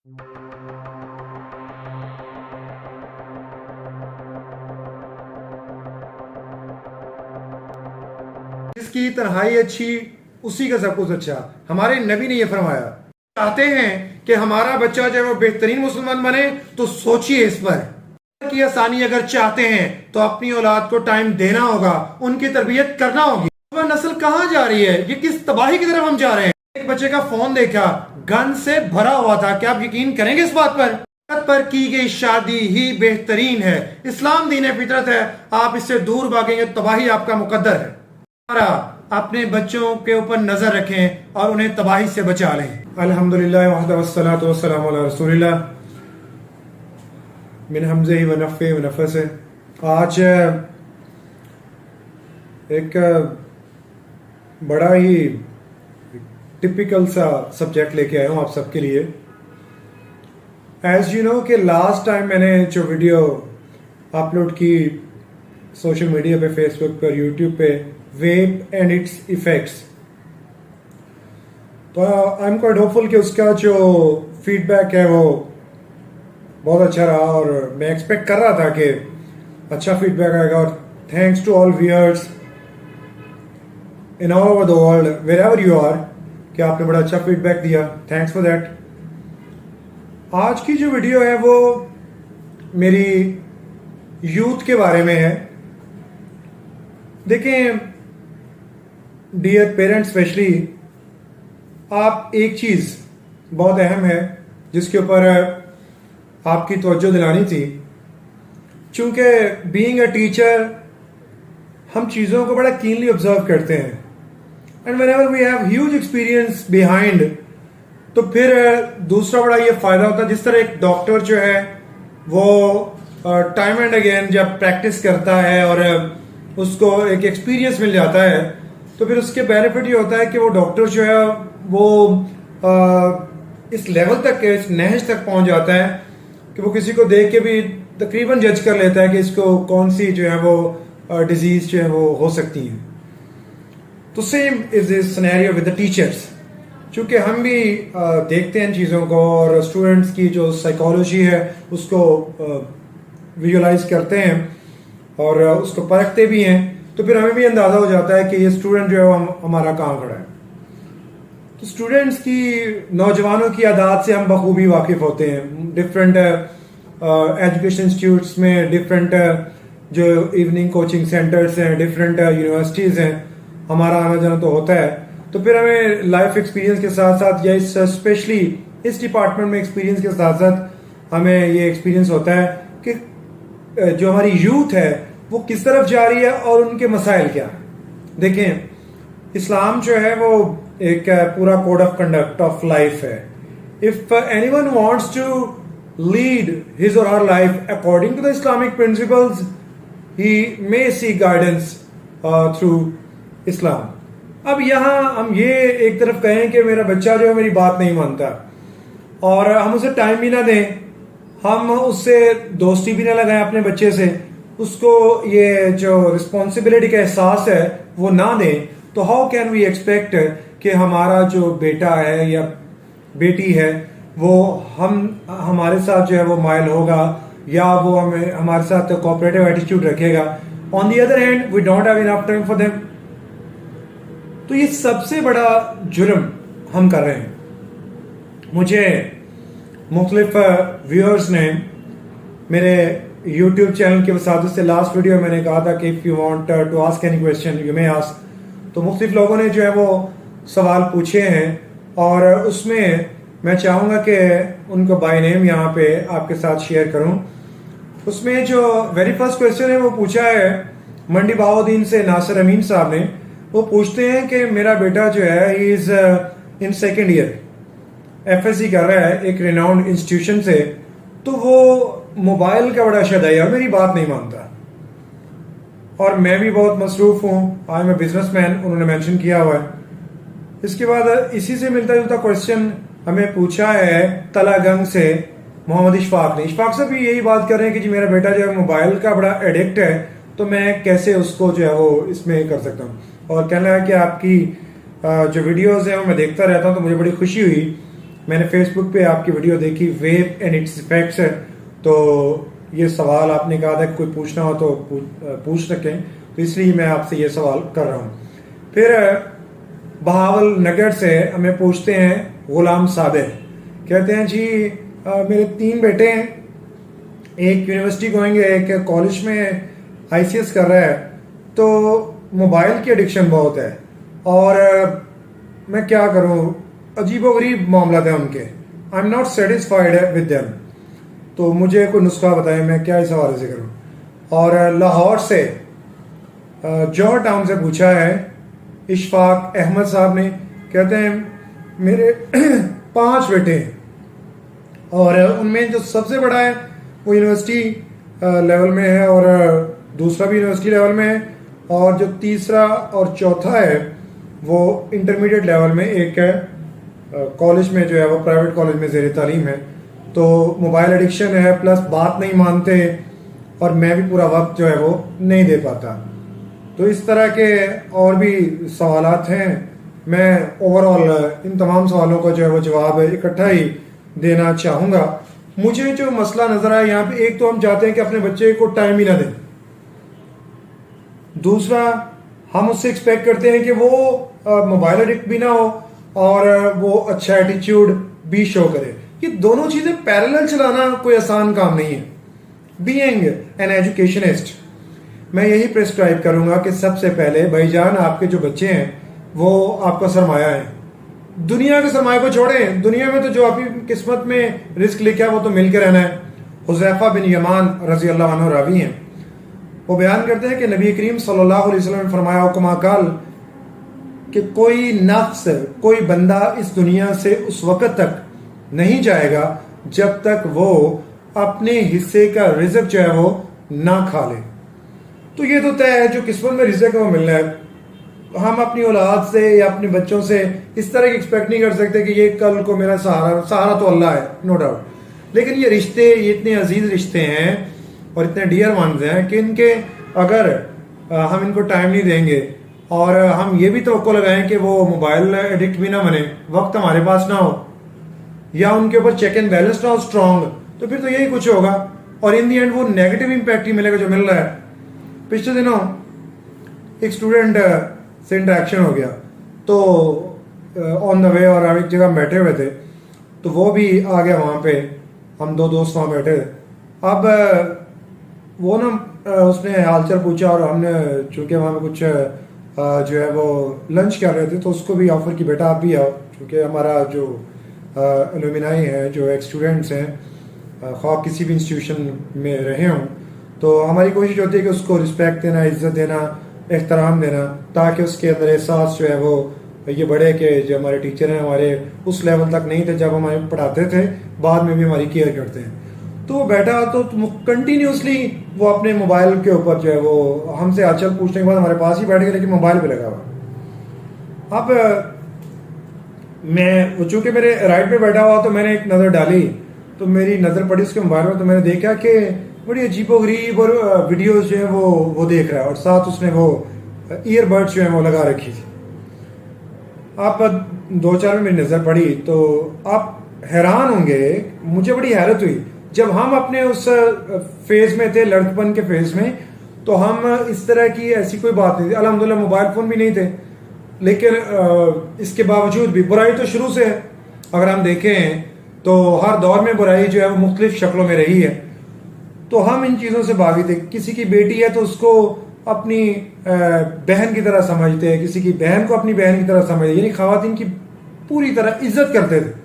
जिसकी तन्हाई अच्छी उसी का सब कुछ अच्छा। हमारे नबी ने यह फरमाया, चाहते हैं कि हमारा बच्चा जो है वो बेहतरीन मुसलमान बने तो सोचिए इस पर की आसानी अगर चाहते हैं तो अपनी औलाद को टाइम देना होगा, उनकी तरबियत करना होगी। वह नस्ल कहाँ जा रही है, ये किस तबाही की तरफ हम जा रहे हैं। एक बच्चे का फोन देखा, गन से भरा हुआ था। क्या आप यकीन करेंगे इस बात पर की गई शादी ही बेहतरीन है। इस्लाम दीन फितरत है, आप इससे दूर भागेंगे तबाही आपका मुकद्दर है। अपने बच्चों के ऊपर नजर रखें और उन्हें तबाही से बचा लें। अल्हम्दुलिल्लाह वहदहु वस्सलातु वस्सलामु अला रसूलिल्लाह मिन हमज़िही व नफ़्ख़िही व नफ़्ख़िही। आज एक बड़ा ही टिपिकल सा सब्जेक्ट लेके आया हूँ आप सबके लिए। एज यू नो कि लास्ट टाइम मैंने जो वीडियो अपलोड की सोशल मीडिया पे, फेसबुक पर, यूट्यूब पे, वेप एंड इट्स इफेक्ट्स, तो आई एम क्वाइट होपफुल कि उसका जो फीडबैक है वो बहुत अच्छा रहा और मैं एक्सपेक्ट कर रहा था कि अच्छा फीडबैक आएगा। और thanks to all viewers in all over the world, wherever you are, कि आपने बड़ा अच्छा फीडबैक दिया। Thanks for that. आज की जो वीडियो है वो मेरी यूथ के बारे में है। देखें डियर पेरेंट्स, स्पेशली आप एक चीज बहुत अहम है जिसके ऊपर आपकी तवज्जो दिलानी थी। चूंकि बीइंग अ टीचर हम चीज़ों को बड़ा कीनली ऑब्जर्व करते हैं and whenever we have huge experience behind, तो फिर दूसरा बड़ा ये फायदा होता है। जिस तरह एक डॉक्टर जो है वो टाइम एंड अगेन जब प्रैक्टिस करता है और उसको एक एक्सपीरियंस मिल जाता है, तो फिर उसके बेनिफिट ये होता है कि वो डॉक्टर जो है वो इस लेवल तक, इस नहज तक पहुंच जाता है कि वो किसी को देख के भी तकरीबन जज कर लेता है कि इसको कौन सी जो है वो डिजीज जो है वो हो सकती है। तो same is this scenario with the teachers. चूंकि हम भी देखते हैं चीज़ों को और स्टूडेंट्स की जो साइकोलॉजी है उसको विजुलाइज करते हैं और उसको परखते भी हैं, तो फिर हमें भी अंदाजा हो जाता है कि ये स्टूडेंट जो है हमारा कहाँ खड़ा है। तो स्टूडेंट्स की, नौजवानों की आदत से हम बखूबी वाकिफ होते हैं। डिफरेंट एजुकेशन इंस्टीट्यूट्स में, डिफरेंट जो इवनिंग कोचिंग सेंटर्स हैं, डिफरेंट यूनिवर्सिटीज़ हैं, हमारा आना जाना तो होता है। तो फिर हमें लाइफ एक्सपीरियंस के साथ साथ या स्पेशली इस डिपार्टमेंट में एक्सपीरियंस के साथ साथ हमें ये एक्सपीरियंस होता है कि जो हमारी यूथ है वो किस तरफ जा रही है और उनके मसाइल क्या है। देखें, इस्लाम जो है वो एक पूरा code of conduct of life है। If anyone wants to lead his or her life according to the Islamic principles, he may see guidance through Islam. अब यहाँ हम ये एक तरफ कहें कि मेरा बच्चा जो है मेरी बात नहीं मानता और हम उसे टाइम भी ना दें, हम उससे दोस्ती भी ना लगाएं अपने बच्चे से, उसको ये जो रिस्पॉन्सिबिलिटी का एहसास है वो ना दें, तो हाउ कैन वी एक्सपेक्ट कि हमारा जो बेटा है या बेटी है वो हमारे साथ जो है वो माइल होगा या वो हमारे साथ कोऑपरेटिव एटीट्यूड रखेगा। On the other hand we don't have enough time for them. तो ये सबसे बड़ा जुर्म हम कर रहे हैं। मुझे मुख्तलिफ व्यूअर्स ने मेरे यूट्यूब चैनल की वसादत से लास्ट वीडियो मैंने कहा था कि if you want to ask any question you may ask, तो मुख्तलिफ लोगों ने जो है वो सवाल पूछे हैं और उसमें मैं चाहूँगा कि उनको बाय नेम यहाँ पे आपके साथ शेयर करूँ। उसमें जो वेरी फर्स्ट क्वेश्चन है वो पूछा है मंडी बाउद्दीन से नासिर अमीन साहब ने। वो पूछते हैं कि मेरा बेटा जो है he is in second year, FSC कर रहा है एक रिनाउंड इंस्टीट्यूशन से, तो वो मोबाइल का बड़ा शदाई है, मेरी बात नहीं मानता और मैं भी बहुत मसरूफ हूँ, आई एम ए बिजनेसमैन, उन्होंने मेंशन किया हुआ है। इसके बाद इसी से मिलता जुलता क्वेश्चन हमें पूछा है तलागंग से मोहम्मद इशफाक ने। इशफाक से भी यही बात कर रहे हैं कि जी मेरा बेटा जो है मोबाइल का बड़ा एडिक्ट है, तो मैं कैसे उसको जो है वो इसमें कर सकता हूँ। और कहना है कि आपकी जो वीडियोस हैं वो मैं देखता रहता हूँ, तो मुझे बड़ी खुशी हुई मैंने फेसबुक पे आपकी वीडियो देखी, वेप एंड इट्स इफेक्ट्स, तो ये सवाल आपने कहा था कि कोई पूछना हो तो पूछ सकें, तो इसलिए मैं आपसे ये सवाल कर रहा हूँ। फिर बहावल नगर से हमें पूछते हैं गुलाम साबिर, कहते हैं जी मेरे 3 बेटे हैं, एक यूनिवर्सिटी गोइंग है, एक कॉलेज में आईसीएस कर रहा है, तो मोबाइल की एडिक्शन बहुत है और मैं क्या करूं, अजीबोगरीब मामला है उनके, I am not satisfied with them, तो मुझे कोई नुस्खा बताएं मैं क्या इस हवाले से करूं। और लाहौर से जौहर टाउन से पूछा है इशफाक अहमद साहब ने, कहते हैं मेरे 5 बेटे हैं और उनमें जो सबसे बड़ा है वो यूनिवर्सिटी लेवल में है और दूसरा भी यूनिवर्सिटी लेवल में है, और जो तीसरा और चौथा है वो इंटरमीडिएट लेवल में, एक है कॉलेज में जो है वो प्राइवेट कॉलेज में ज़ेर तालीम है। तो मोबाइल एडिक्शन है, प्लस बात नहीं मानते और मैं भी पूरा वक्त जो है वो नहीं दे पाता। तो इस तरह के और भी सवालात हैं, मैं ओवरऑल इन तमाम सवालों का जो है वो जवाब इकट्ठा ही देना चाहूँगा। मुझे जो मसला नजर आया यहाँ पे, एक तो हम चाहते हैं कि अपने बच्चे को टाइम ही ना दें, दूसरा हम उससे एक्सपेक्ट करते हैं कि वो मोबाइल एडिक्ट भी ना हो और वो अच्छा एटीट्यूड भी शो करे। ये दोनों चीजें पैरेलल चलाना कोई आसान काम नहीं है। बीइंग एन एजुकेशनिस्ट मैं यही प्रिस्क्राइब करूंगा कि सबसे पहले भाईजान आपके जो बच्चे हैं वो आपका सरमाया है। दुनिया के सरमाए को छोड़ें, दुनिया में तो जो आपकी किस्मत में रिस्क लिखा है वो तो मिलकर रहना है। हुज़ैफा बिन यमान रजी अल्लाह अन्हु रावी हैं, वो बयान करते हैं कि नबी करीम सल्लल्लाहु अलैहि वसल्लम ने फरमाया हुक्मा काल कि कोई नफ्स, कोई बंदा इस दुनिया से उस वक़्त तक नहीं जाएगा जब तक वो अपने हिस्से का रिज़्क जो है वो ना खा ले। तो ये तो तय है, जो किस्मत में रिज़्क है वो मिलना है। हम अपनी औलाद से या अपने बच्चों से इस तरह की एक्सपेक्ट नहीं कर सकते कि ये कल को मेरा सहारा तो अल्लाह है, नो डाउट, लेकिन ये रिश्ते, ये इतने अजीज रिश्ते हैं और इतने डियर वंस हैं कि इनके अगर हम इनको टाइम नहीं देंगे और हम ये भी तवक्को लगाएं कि वो मोबाइल एडिक्ट भी ना बने, वक्त हमारे पास ना हो या उनके ऊपर चेक एंड बैलेंस ना हो स्ट्रांग, तो फिर तो यही कुछ होगा और इन दी एंड वो नेगेटिव इंपैक्ट ही मिलेगा जो मिल रहा है। पिछले दिनों एक स्टूडेंट से इंटरेक्शन हो गया, तो ऑन द वे और हम एक जगह बैठे हुए थे तो वो भी आ गया वहाँ पे, हम 2 दोस्त वहाँ बैठे थे। अब वो ना उसने हालचाल पूछा और हमने चूँकि वहाँ पे कुछ जो है वो लंच कर रहे थे तो उसको भी ऑफर की बेटा आप भी आओ, क्योंकि हमारा जो एलुमिनाई है, जो एक्स स्टूडेंट्स हैं, खा किसी भी इंस्टीट्यूशन में रहे हों, तो हमारी कोशिश होती है कि उसको रिस्पेक्ट देना, इज्जत देना, एहतराम देना, ताकि उसके अंदर एहसास जो है वो ये बढ़े कि जो हमारे टीचर हैं हमारे उस लेवल तक नहीं थे जब हमारे पढ़ाते थे, बाद में भी हमारी केयर करते हैं। तो वो बैठा तो कंटिन्यूसली वो अपने मोबाइल के ऊपर जो है वो हमसे हालचाल पूछने के बाद हमारे पास ही बैठ गया, लेकिन मोबाइल पे लगा हुआ। अब मैं चूंकि मेरे राइट पे बैठा हुआ तो मैंने एक नज़र डाली, तो मेरी नज़र पड़ी उसके मोबाइल में, तो मैंने देखा कि बड़ी अजीबोगरीब और वीडियोस जो है वो देख रहा है और साथ उसने वो ईयरबड्स जो है वो लगा रखी थी। आप 2-4 में मेरी नज़र पड़ी तो आप हैरान होंगे, मुझे बड़ी हैरत हुई। जब हम अपने उस फेज में थे, लड़कपन के फेज में, तो हम इस तरह की ऐसी कोई बात नहीं थी, अल्हम्दुलिल्लाह मोबाइल फ़ोन भी नहीं थे, लेकिन इसके बावजूद भी बुराई तो शुरू से है। अगर हम देखें तो हर दौर में बुराई जो है वो मुख्तलिफ शक्लों में रही है, तो हम इन चीज़ों से भागी थे। किसी की बेटी है तो उसको अपनी बहन की तरह समझते हैं, किसी की बहन को अपनी बहन की तरह समझते, यानी ख़वातीन की पूरी तरह इज्जत करते थे।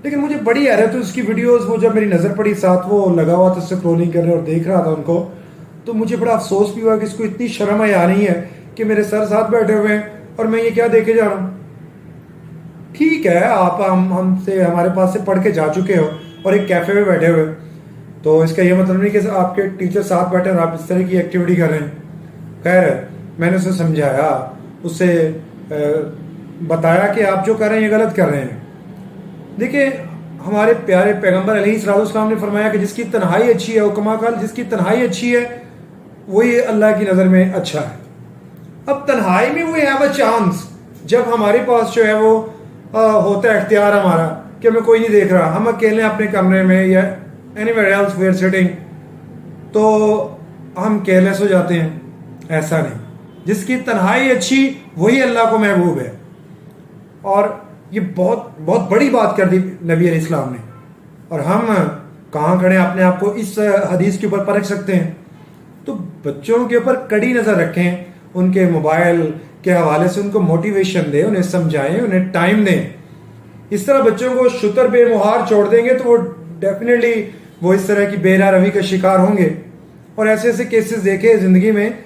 लेकिन मुझे बड़ी हैरत हुई उसकी वीडियोस, वो जब मेरी नज़र पड़ी, साथ वो लगा हुआ था, स्क्रॉलिंग कर रहे और देख रहा था उनको, तो मुझे बड़ा अफसोस भी हुआ कि इसको इतनी शर्म आ रही है कि मेरे सर साथ बैठे हुए हैं और मैं ये क्या देखे जा रहा हूँ। ठीक है, आप हमसे हमारे पास से पढ़ के जा चुके हो और एक कैफे में बैठे हुए, तो इसका ये मतलब नहीं कि आपके टीचर साथ बैठे और आप इस तरह की एक्टिविटी कर रहे हैं। खैर, मैंने उसे समझाया, उससे बताया कि आप जो कर रहे हैं ये गलत कर रहे हैं। देखिए, हमारे प्यारे पैगंबर अलैहिस्सलाम ने फरमाया कि जिसकी तन्हाई अच्छी है, हुक्मा काल जिसकी तन्हाई अच्छी है वही अल्लाह की नज़र में अच्छा है। अब तन्हाई में वी हैव अ चांस, जब हमारे पास जो है वो होता है इख्तियार हमारा कि हमें कोई नहीं देख रहा, हम अकेले अपने कमरे में या anywhere else we are sitting, तो हम केयरलेस हो जाते हैं। ऐसा नहीं, जिसकी तन्हाई अच्छी वही अल्लाह को महबूब है। और ये बहुत बहुत बड़ी बात कर दी नबी अलैहिस्सलाम ने, और हम कहाँ खड़े अपने आप को इस हदीस के ऊपर परख सकते हैं। तो बच्चों के ऊपर कड़ी नजर रखें, उनके मोबाइल के हवाले से उनको मोटिवेशन दें, उन्हें समझाएं, उन्हें टाइम दें। इस तरह बच्चों को शुतर बेमुहार छोड़ देंगे तो वो डेफिनेटली वो इस तरह की बेरा रवि का शिकार होंगे। और ऐसे ऐसे केसेस देखे जिंदगी में।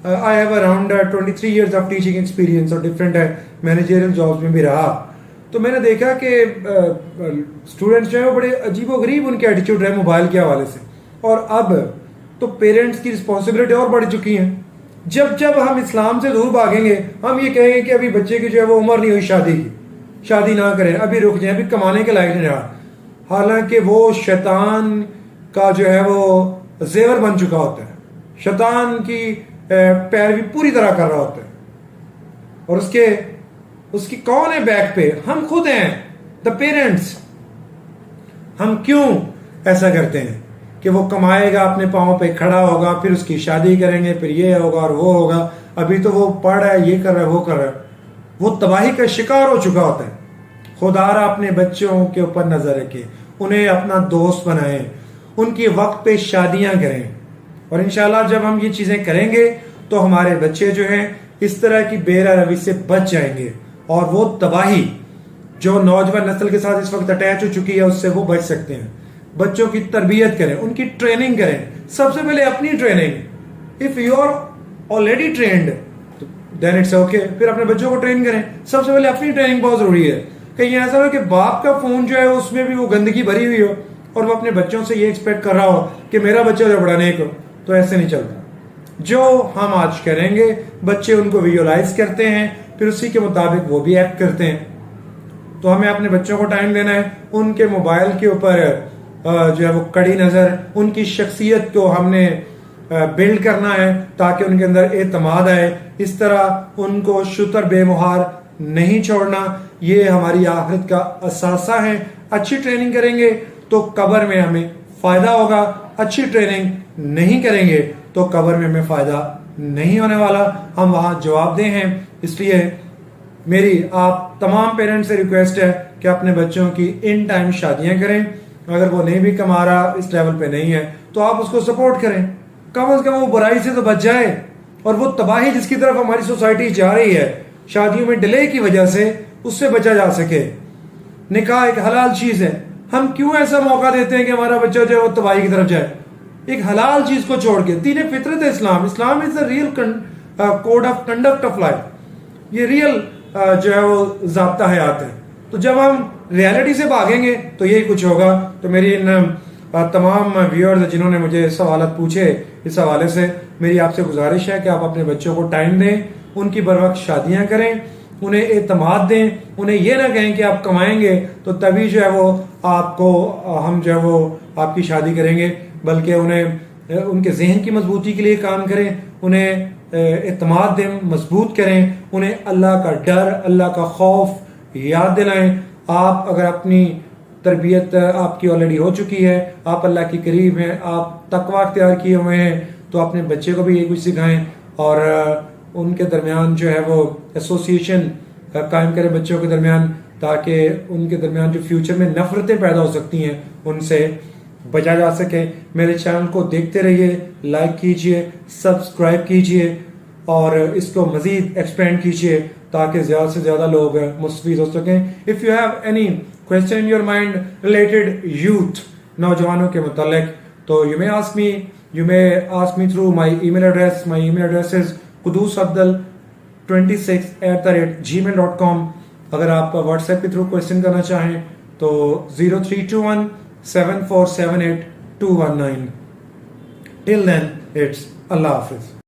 I have around 23 years of teaching experience और डिफरेंट मैनेजरियल जॉब्स में भी रहा। तो मैंने देखा कि स्टूडेंट्स जो है वो बड़े अजीबोगरीब उनके एटीट्यूड रहे मोबाइल के हवाले से। और अब तो पेरेंट्स की रिस्पॉन्सिबिलिटी और बढ़ चुकी है। जब जब हम इस्लाम से दूर भागेंगे, हम ये कहेंगे कि अभी बच्चे की जो है वो उम्र नहीं हुई शादी की, शादी ना करें, अभी रुक जाए, अभी कमाने के लायक नहीं रहा। हालांकि वो शैतान का जो है वो जेवर बन चुका होता है, शैतान की पैरवी पूरी तरह कर रहा होता है। और उसकी कौन है बैक पे? हम खुद हैं, द पेरेंट्स। हम क्यों ऐसा करते हैं कि वो कमाएगा, अपने पाँव पे खड़ा होगा, फिर उसकी शादी करेंगे, फिर ये होगा और वो होगा। अभी तो वो पढ़ रहा है, ये कर रहा है, वो कर रहा है, वो तबाही का शिकार हो चुका होता है। खुदारा अपने बच्चों के ऊपर नजर रखे, उन्हें अपना दोस्त बनाएं, उनकी वक्त पे शादियां करें। और इंशाल्लाह जब हम ये चीजें करेंगे तो हमारे बच्चे जो हैं इस तरह की बेरा रवि से बच जाएंगे, और वो तबाही जो नौजवान नस्ल के साथ इस वक्त अटैच हो चुकी है उससे वो बच सकते हैं। बच्चों की तरबियत करें, उनकी ट्रेनिंग करें। सबसे पहले अपनी training. If you are already trained then it's okay, फिर अपने बच्चों को ट्रेन करें। सबसे पहले अपनी ट्रेनिंग बहुत जरूरी है। कहीं ऐसा हो कि बाप का फोन जो है उसमें भी वो गंदगी भरी हुई हो और वो अपने बच्चों से ये एक्सपेक्ट कर रहा हो कि मेरा बच्चा जो बढ़ाने को, तो ऐसे नहीं चलता। जो हम आज करेंगे बच्चे उनको विजुअलाइज करते हैं, फिर उसी के मुताबिक वो भी एक्ट करते हैं। तो हमें अपने बच्चों को टाइम देना है, उनके मोबाइल के ऊपर जो है वो कड़ी नजर, उनकी शख्सियत को हमने बिल्ड करना है ताकि उनके अंदर एतमाद आए। इस तरह उनको शुतर बेमुहार नहीं छोड़ना, ये हमारी आखिरत का असासा है। अच्छी ट्रेनिंग करेंगे तो कब्र में हमें फायदा होगा, अच्छी ट्रेनिंग नहीं करेंगे तो कब्र में हमें फायदा नहीं होने वाला, हम वहां जवाबदेह हैं। इसलिए मेरी आप तमाम पेरेंट्स से रिक्वेस्ट है कि अपने बच्चों की इन टाइम शादियां करें। अगर वो नहीं भी कमा रहा, इस लेवल पे नहीं है, तो आप उसको सपोर्ट करें। कम से कम वो बुराई से तो बच जाए, और वो तबाही जिसकी तरफ हमारी सोसाइटी जा रही है शादियों में डिले की वजह से, उससे बचा जा सके। निकाह एक हलाल चीज है, हम क्यों ऐसा मौका देते हैं कि हमारा बच्चा जो है वो तबाही की तरफ जाए? एक हलाल चीज को छोड़ के, दीन फितरत है इस्लाम। Islam is the real code of conduct of life, ये रियल जो है वो ज़ाब्ता हयात है। तो जब हम रियलिटी से भागेंगे तो यही कुछ होगा। तो मेरी इन तमाम व्यूअर्स जिन्होंने मुझे सवाल पूछे, इस हवाले से मेरी आपसे गुजारिश है कि आप अपने बच्चों को टाइम दें, उनकी बर वक्त शादियां करें, उन्हें एतमाद दें। उन्हें यह ना कहें कि आप कमाएंगे तो तभी जो है वो आपको हम जो है वो आपकी शादी करेंगे, बल्कि उन्हें उनके जहन की मजबूती के लिए काम करें, उन्हें एतमाद दें, मजबूत करें, उन्हें अल्लाह का डर, अल्लाह का खौफ याद दिलाएं। आप अगर अपनी तरबियत आपकी ऑलरेडी हो चुकी है, आप अल्लाह के करीब हैं, आप तकवा अख्तियार किए हुए हैं, तो अपने बच्चे को भी ये कुछ सिखाएं और उनके दरमियान जो है वो एसोसिएशन कायम करें बच्चों के दरमियान, ताकि उनके दरमियान जो फ्यूचर में नफरतें पैदा हो सकती हैं उनसे बचा जा सके। मेरे चैनल को देखते रहिए, लाइक कीजिए, सब्सक्राइब कीजिए और इसको मजीद एक्सपेंड कीजिए ताकि ज्यादा से ज्यादा लोग मुस्तफीद हो सकें। If you have any question in your mind related youth, नौजवानों के मुतालिक, तो you may ask me through my email address. My email address is qudusabdal26@gmail.com। अगर आप व्हाट्सएप के थ्रू क्वेश्चन करना चाहें तो 03217478 219। टिल देन इट्स अल्लाह हाफिज।